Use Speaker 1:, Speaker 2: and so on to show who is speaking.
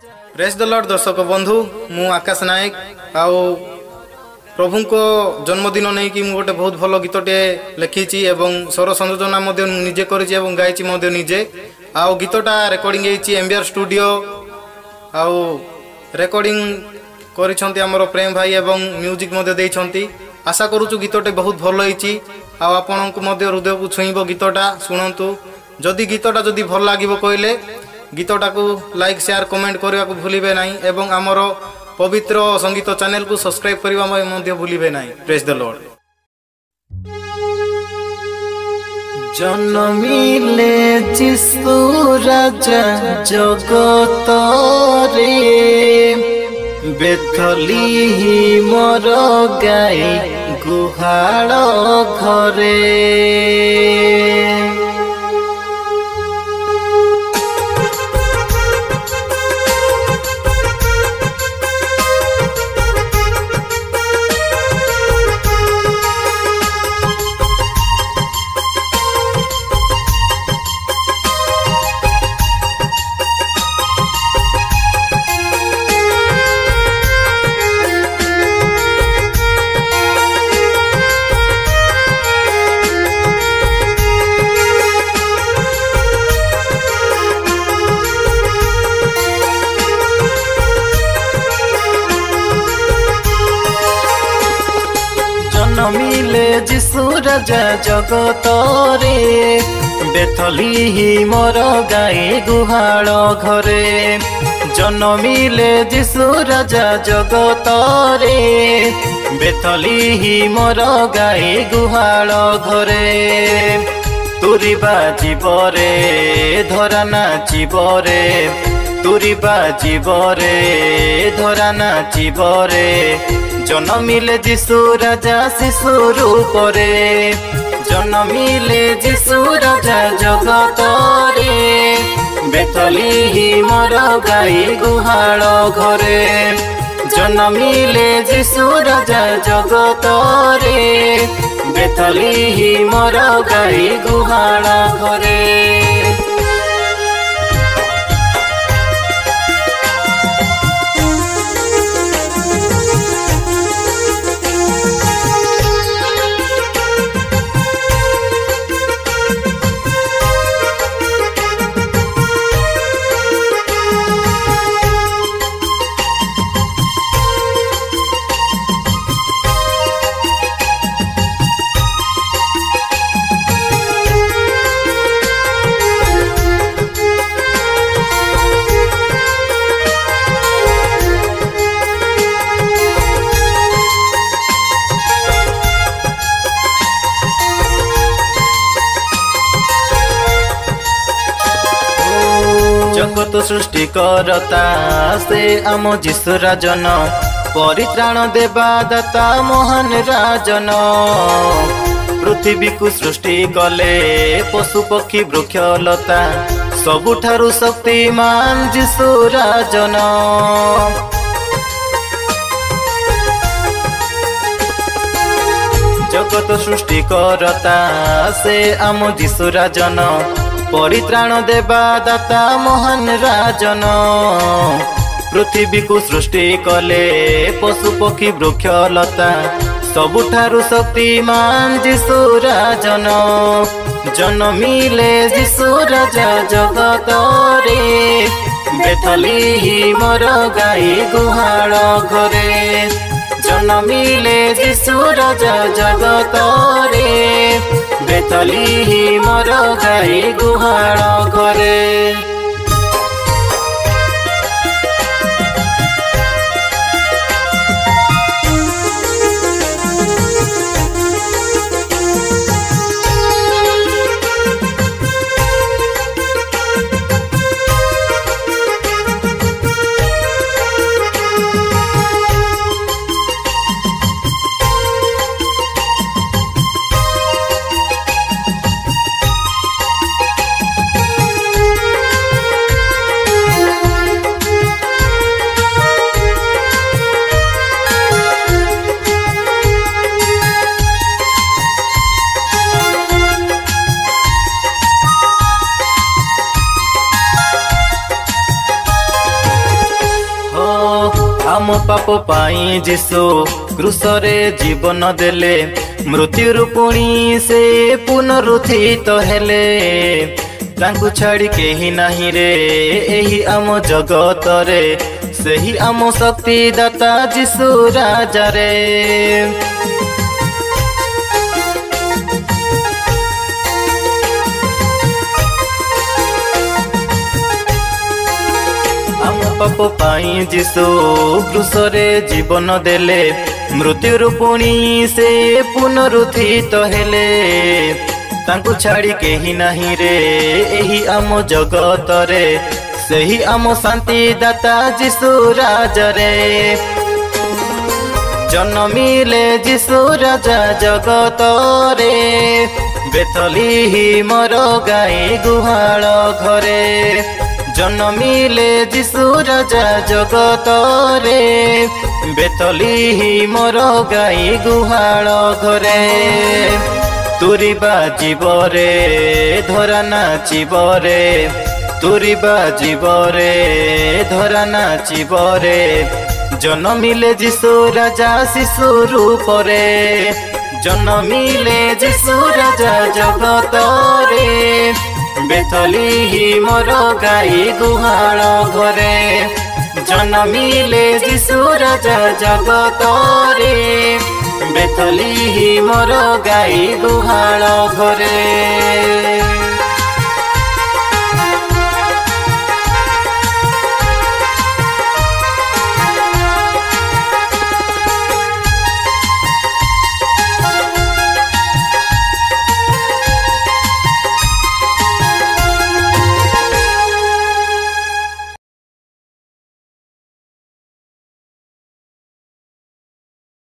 Speaker 1: Praise the Lord दर्शक बंधु मु आकाश नायक आउ प्रभु को जन्मदिन नहीं कि गोटे बहुत भल गीतटे लिखी स्वर संयोजना निजे गाई निजे आउ गीतटा रेकर्डिंग एमबीआर स्टूडियो आउ रेकर्डिंग कर प्रेम भाई एवं म्यूजिक आशा करूँ गीतटे बहुत भल होती आपण हृदय को छुईब गीतटा शुणु जदि गीतटा जदि भल लगे कहले गीतटा को लाइक शेयर कमेंट करने को भूलिबे नहीं एवं आमर पवित्र संगीत चैनल को सब्सक्राइब करने भूलिबे नहीं। Praise the Lord.
Speaker 2: जन्मिले जिसु राजा जगत रे बेथली मोर गाई गुहाल घरे मिले जिसु राजा जगत रे बेथली मोर गाई गुहाल घरे जन्मिले जिसु राजा जगत रे बेथली मोर गाई गुहाल घरे तुरी बाजीबरे धरा नाचिबरे तुरी बाजीबरे धरा नाचिबरे जन्मिले जिसु राजा शिशु रूप रे जन्मिले जिसु राजा जगत रे बेथली मोर गाई गुहाल घरे जन्मिले जिसु राजा जगत रे बेथली मोर गाई गुहाल घरे जगत सृष्टि करता से आम जीशु राजन परित्राण देवा दाता मोहन राजन पृथ्वी को सृष्टि कले पशु पक्षी वृक्षलता सबुठारु शक्तिमान जीशु राजन जगत सृष्टि करता से आम जीशु राजन परित्राण देवा दाता मोहन राजन पृथ्वी को सृष्टि कले पशु पक्षी वृक्षलता सबुठारु शक्तिमान जीशु राजन जन्मिले जिसु राजा जगत रे बेथली मोर गाई गुहाल घरे जन्मिले जिसु राजा जगत रे बेथली मोर गाई गुहाल घरे आम पाप पाई जीशु क्रूसरे जीवन देले मृत्यु पुणी से पुनरुत्थित हेले तांकु छाड़ी केही नाही रे एही आम जगत रे सेही आम शक्ति दाता जीशु राजा रे पाप पाई जीशु क्रूसरे जीवन देले मृत्यु पुणी से पुनरुत्थित हेले तांकु छाड़ी केही नाही रे एही आम जगत रे सेही आम शांति दाता जीशु राजा रे जन्मिले जीशु राजा जगत रे बेथली मोर गाई गुहाल घरे जन्मिले जीशु राजा जगत रे बेथली मोर गाई गुहाल घरे तुरी बाजिब रे धरा नाचिब रे तुरी बाजिब रे धरा नाचिब रे जन्मिले जीशु राजा शिशु रूप रे जन्मिले जीशु राजा जगत रे बेथली मोर गाई गुहाल घरे जन्मिले जीशु राजा जगत रे बेथली मोर गाई गुहाल घरे।